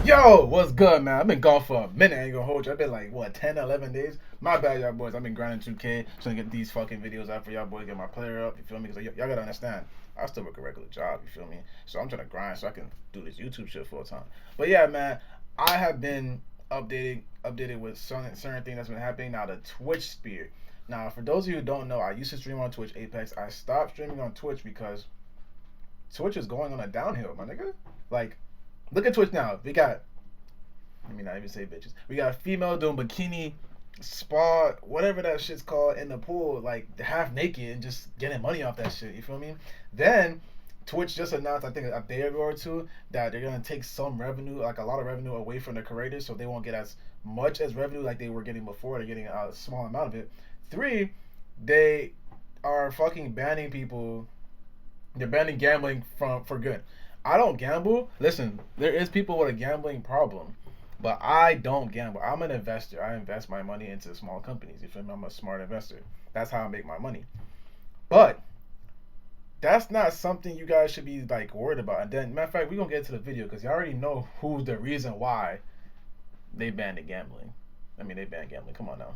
Yo, what's good, man? I've been gone for a minute. I ain't gonna hold you. I've been like, what, 10, 11 days? My bad, y'all boys. I've been grinding 2K, trying to get these fucking videos out for y'all boys, get my player up, you feel me? Because y'all gotta understand, I still work a regular job, you feel me? So I'm trying to grind so I can do this YouTube shit full time. But yeah, man, I have been updated with certain things that's been happening. Now, the Twitch sphere. Now, for those of you who don't know, I used to stream on Twitch Apex. I stopped streaming on Twitch because Twitch is going on a downhill, my nigga. Like, look at Twitch now. We got, let me not even say bitches. We got a female doing bikini spa, whatever that shit's called, in the pool, like half naked and just getting money off that shit. You feel me? Then Twitch just announced, I think a day ago or two, that they're gonna take some revenue, like a lot of revenue, away from the creators, so they won't get as much as revenue like they were getting before. They're getting a small amount of it. Three, they are fucking banning people. They're banning gambling for good. I don't gamble. Listen, there is people with a gambling problem, but I don't gamble. I'm an investor. I invest my money into small companies. You feel me? I'm a smart investor. That's how I make my money. But that's not something you guys should be like worried about. And then, matter of fact, we're gonna get into the video because you already know who's the reason why they banned the gambling. I mean, they banned gambling. Come on now.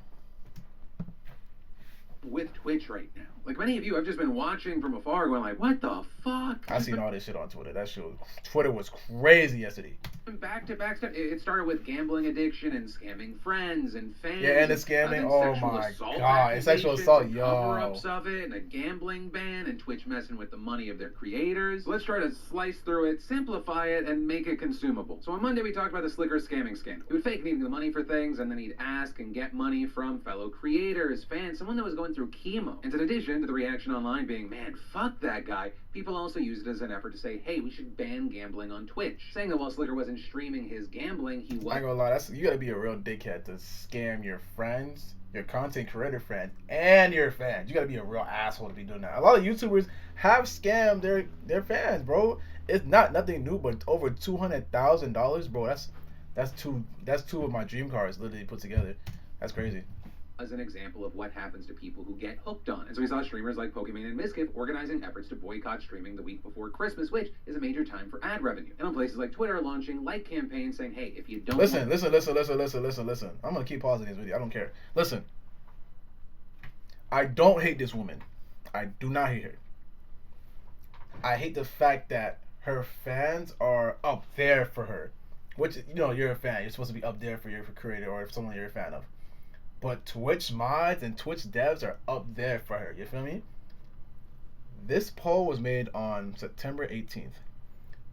With Twitch right now. Like many of you, I've just been watching from afar going like, what the fuck? I seen all this shit on Twitter. That shit Twitter was crazy yesterday. Back-to-back stuff. It started with gambling addiction and scamming friends and fans. Yeah, and the scamming. Oh my god, it's sexual assault, yo. Cover-ups of it, and a gambling ban, and Twitch messing with the money of their creators. Let's try to slice through it, simplify it, and make it consumable. So on Monday, we talked about the Slicker scamming scandal. He would fake needing the money for things, and then he'd ask and get money from fellow creators, fans, someone that was going through chemo. And in addition to the reaction online being, man, fuck that guy, people also used it as an effort to say, hey, we should ban gambling on Twitch. Saying that while Slicker wasn't streaming his gambling, he was. I ain't gonna lie, you gotta be a real dickhead to scam your friends, your content creator friends, and your fans. You gotta be a real asshole to be doing that. A lot of YouTubers have scammed their fans, bro. It's not nothing new, but over $200,000, bro. That's two of my dream cars literally put together. That's crazy. As an example of what happens to people who get hooked on. And so we saw streamers like Pokemon and Miskiff organizing efforts to boycott streaming the week before Christmas, which is a major time for ad revenue. And on places like Twitter launching like campaigns saying, hey, if you don't listen. I'm gonna keep pausing this video. I don't care. Listen. I don't hate this woman. I do not hate her. I hate the fact that her fans are up there for her. Which, you know, you're a fan. You're supposed to be up there for your creator or someone you're a fan of. But Twitch mods and Twitch devs are up there for her. You feel me? This poll was made on September 18th.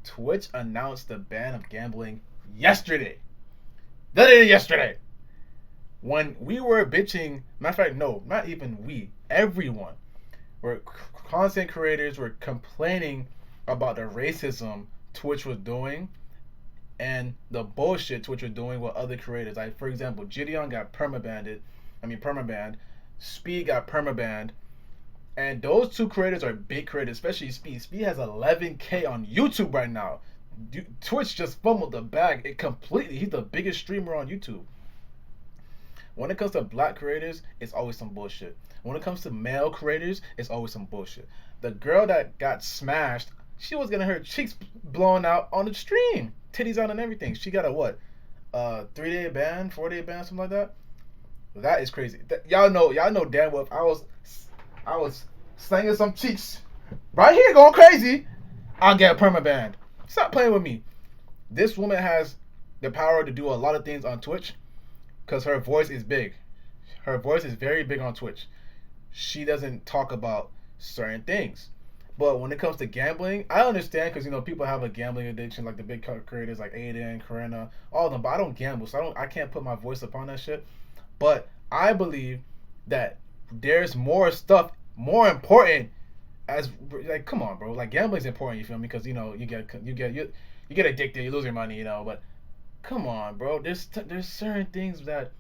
Twitch announced the ban of gambling yesterday. Literally yesterday. When we were bitching, matter of fact, no, not even we, everyone, were content creators were complaining about the racism Twitch was doing and the bullshit Twitch was doing with other creators. Like, for example, Gideon got permabanned. Speed got permabanned. And those two creators are big creators, especially Speed. Speed has 11K on YouTube right now. Twitch just fumbled the bag completely. He's the biggest streamer on YouTube. When it comes to black creators, it's always some bullshit. When it comes to male creators, it's always some bullshit. The girl that got smashed, she was getting her cheeks blown out on the stream. Titties out and everything. She got a what? 3-day ban, 4-day ban, something like that. That is crazy. Y'all know damn well if I was slanging some cheeks right here going crazy, I'll get a permaban. Stop playing with me. This woman has the power to do a lot of things on Twitch because her voice is big. Her voice is very big on Twitch. She doesn't talk about certain things. But when it comes to gambling, I understand because, you know, people have a gambling addiction, like the big creators like Aiden, Karina, all of them. But I don't gamble, so I can't put my voice upon that shit. But I believe that there's more stuff more important as, like, come on, bro. Like, gambling's important, you feel me? Because, you know, you get addicted, you lose your money, you know. But come on, bro. There's certain things that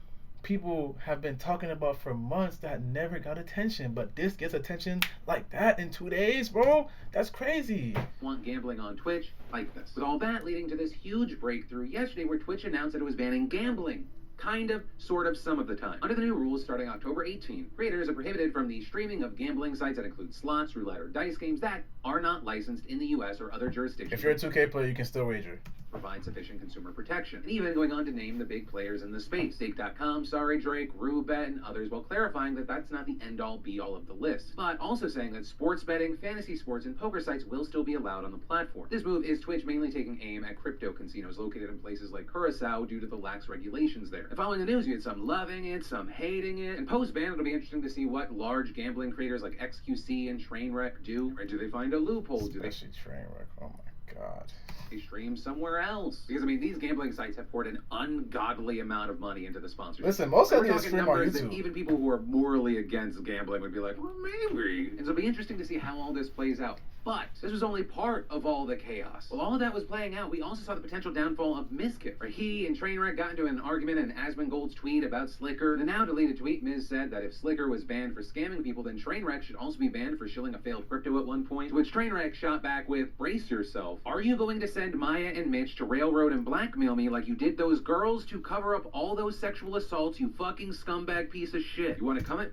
people have been talking about for months that never got attention, but this gets attention like that in 2 days, bro. That's crazy. Want gambling on Twitch like this. With all that leading to this huge breakthrough yesterday where Twitch announced that it was banning gambling. Kind of, sort of, some of the time. Under the new rules starting October 18, creators are prohibited from the streaming of gambling sites that include slots, roulette, or dice games that are not licensed in the US or other jurisdictions. If you're a 2K player, you can still wager. provide sufficient consumer protection. And even going on to name the big players in the space. Stake.com, Sorry Drake, Roobet, and others, while clarifying that that's not the end-all be-all of the list. But also saying that sports betting, fantasy sports, and poker sites will still be allowed on the platform. This move is Twitch mainly taking aim at crypto casinos located in places like Curacao due to the lax regulations there. And following the news, you had some loving it, some hating it, and post-ban it'll be interesting to see what large gambling creators like XQC and Trainwreck do. Or do they find a loophole? Especially Trainwreck, oh my god. They stream somewhere else. Because, I mean, these gambling sites have poured an ungodly amount of money into the sponsorship. Listen, most of these stream on numbers YouTube. That even people who are morally against gambling would be like, well, maybe. And so it'll be interesting to see how all this plays out. But this was only part of all the chaos. While all of that was playing out, we also saw the potential downfall of Mizkif, where he and Trainwreck got into an argument in Asmongold's tweet about Slicker. In a now deleted tweet, Miz said that if Slicker was banned for scamming people, then Trainwreck should also be banned for shilling a failed crypto at one point, which Trainwreck shot back with, brace yourself. Are you going to send Maya and Mitch to railroad and blackmail me like you did those girls to cover up all those sexual assaults, you fucking scumbag piece of shit? You want to come at...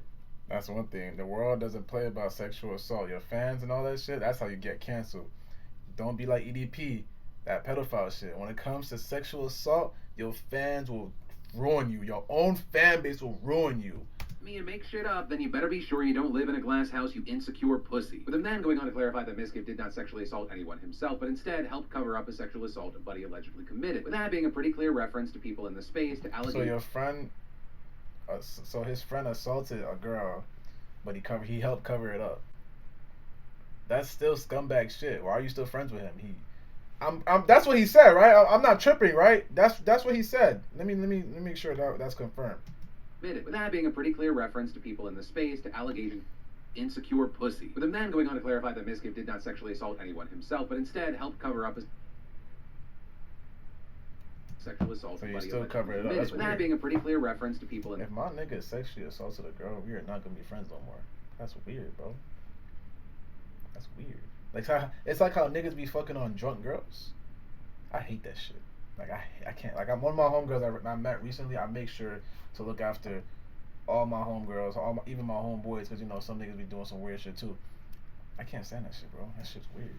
That's one thing. The world doesn't play about sexual assault. Your fans and all that shit, that's how you get canceled. Don't be like EDP, that pedophile shit. When it comes to sexual assault, your fans will ruin you. Your own fan base will ruin you. Me and make shit up, then you better be sure you don't live in a glass house, you insecure pussy. With him then going on to clarify that Mizkif did not sexually assault anyone himself, but instead helped cover up a sexual assault a buddy allegedly committed. With that being a pretty clear reference to people in the space, to allegations. So your friend... so his friend assaulted a girl, but he helped cover it up. That's still scumbag shit. Why are you still friends with him? That's what he said, right? I'm not tripping, right? That's what he said. Let me make sure that's confirmed. With that being a pretty clear reference to people in the space, to allegations. Insecure pussy. With him then going on to clarify that Mizkif did not sexually assault anyone himself, but instead helped cover up a sexual assault. So you still cover it up. That's with weird. That being a pretty clear reference to people in... If my nigga sexually assaulted a girl, we are not gonna be friends no more. That's weird, bro. That's weird. Like it's like how niggas be fucking on drunk girls. I hate that shit. Like I can't. Like one of my homegirls I met recently. I make sure to look after all my homegirls, even my homeboys, because you know some niggas be doing some weird shit too. I can't stand that shit, bro. That shit's weird.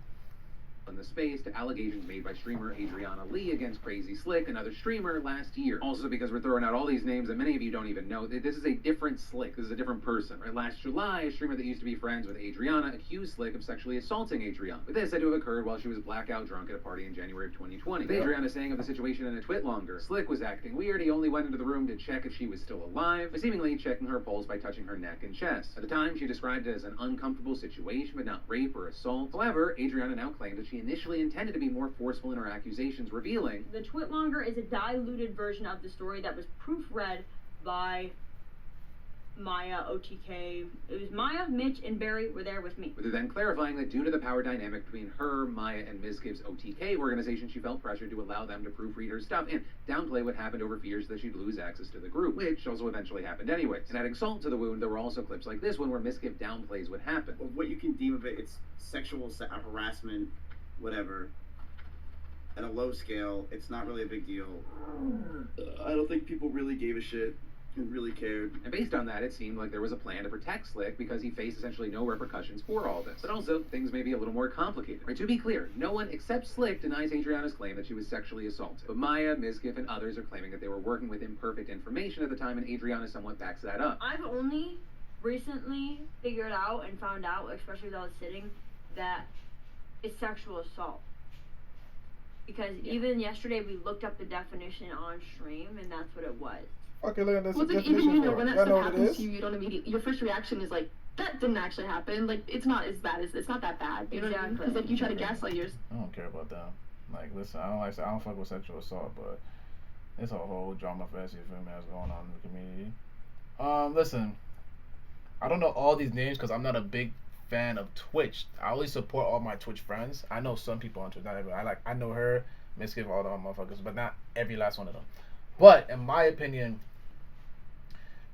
In the space, to allegations made by streamer Adriana Lee against Crazy Slick, another streamer, last year. Also, because we're throwing out all these names that many of you don't even know, this is a different Slick. This is a different person. Right? Last July, a streamer that used to be friends with Adriana accused Slick of sexually assaulting Adriana. But this had to have occurred while she was blackout drunk at a party in January of 2020. With Adriana saying of the situation in a twit longer, Slick was acting weird. He only went into the room to check if she was still alive, by seemingly checking her pulse by touching her neck and chest. At the time, she described it as an uncomfortable situation, but not rape or assault. However, Adriana now claimed that she initially intended to be more forceful in her accusations, revealing the Twitlonger is a diluted version of the story that was proofread by Maya, OTK. It was Maya, Mitch, and Barry were there with me. With her then clarifying that due to the power dynamic between her, Maya, and Mizkif's OTK organization, she felt pressured to allow them to proofread her stuff and downplay what happened over fears that she'd lose access to the group, which also eventually happened anyways. And adding salt to the wound, there were also clips like this one where Mizkif downplays what happened. Well, what you can deem of it's sexual harassment, whatever. At a low scale, it's not really a big deal. I don't think people really gave a shit and really cared. And based on that, it seemed like there was a plan to protect Slick because he faced essentially no repercussions for all this. But also, things may be a little more complicated. Right, to be clear, no one except Slick denies Adriana's claim that she was sexually assaulted. But Maya, Mizkif, and others are claiming that they were working with imperfect information at the time, and Adriana somewhat backs that up. I've only recently figured out and found out, especially as I was sitting, that it's sexual assault. Because even yesterday we looked up the definition on stream, and that's what it was. Okay, look at this. Well, then even when that stuff happens to you, you don't immediately. Your first reaction is like, that didn't actually happen. Like, it's not as bad as it's not that bad. You know what I mean? Because like you try to gaslight yours. I don't care about that. Like, listen, I don't fuck with sexual assault, but it's a whole drama fest, you feel me, that's going on in the community. Listen, I don't know all these names because I'm not a big fan of Twitch. I only support all my Twitch friends. I know some people on Twitch, not everybody. I know her, Mizkif, all the motherfuckers, but not every last one of them. But in my opinion,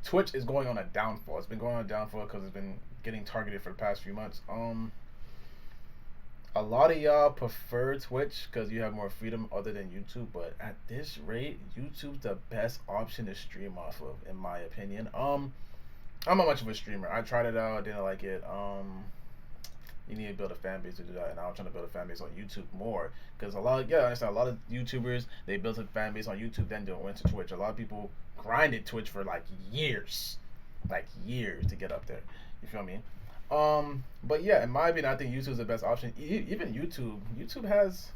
Twitch is going on a downfall. It's been going on a downfall because it's been getting targeted for the past few months. A lot of y'all prefer Twitch because you have more freedom other than YouTube, but at this rate, YouTube's the best option to stream off of, in my opinion. I'm not much of a streamer. I tried it out, didn't like it. You need to build a fan base to do that, and I'm trying to build a fan base on YouTube more, because a lot of YouTubers, they built a fan base on YouTube, then they went to Twitch. A lot of people grinded Twitch for like years to get up there. You feel me? But yeah, in my opinion, I think YouTube's the best option. Even YouTube's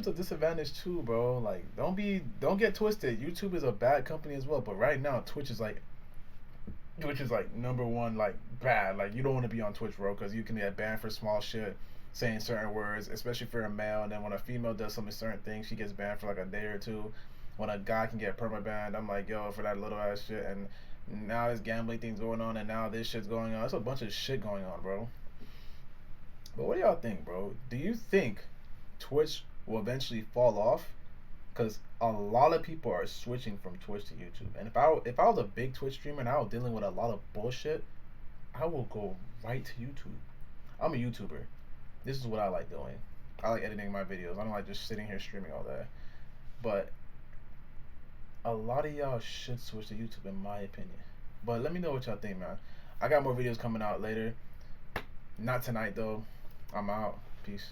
a disadvantage too, bro. Like, don't get twisted. YouTube is a bad company as well, but right now Twitch is like number one, like, bad. Like, you don't want to be on Twitch, bro, because you can get banned for small shit, saying certain words, especially if you're a male. And then when a female does some certain things, she gets banned for like a day or two. When a guy can get perma-banned, I'm like, yo, for that little ass shit. And now there's gambling things going on, and now this shit's going on. There's a bunch of shit going on, bro. But what do y'all think, bro? Do you think Twitch will eventually fall off? Because a lot of people are switching from Twitch to YouTube. And if I was a big Twitch streamer and I was dealing with a lot of bullshit, I will go right to YouTube. I'm a YouTuber. This is what I like doing. I like editing my videos. I don't like just sitting here streaming all day. But a lot of y'all should switch to YouTube, in my opinion. But let me know what y'all think, man. I got more videos coming out later. Not tonight, though. I'm out. Peace.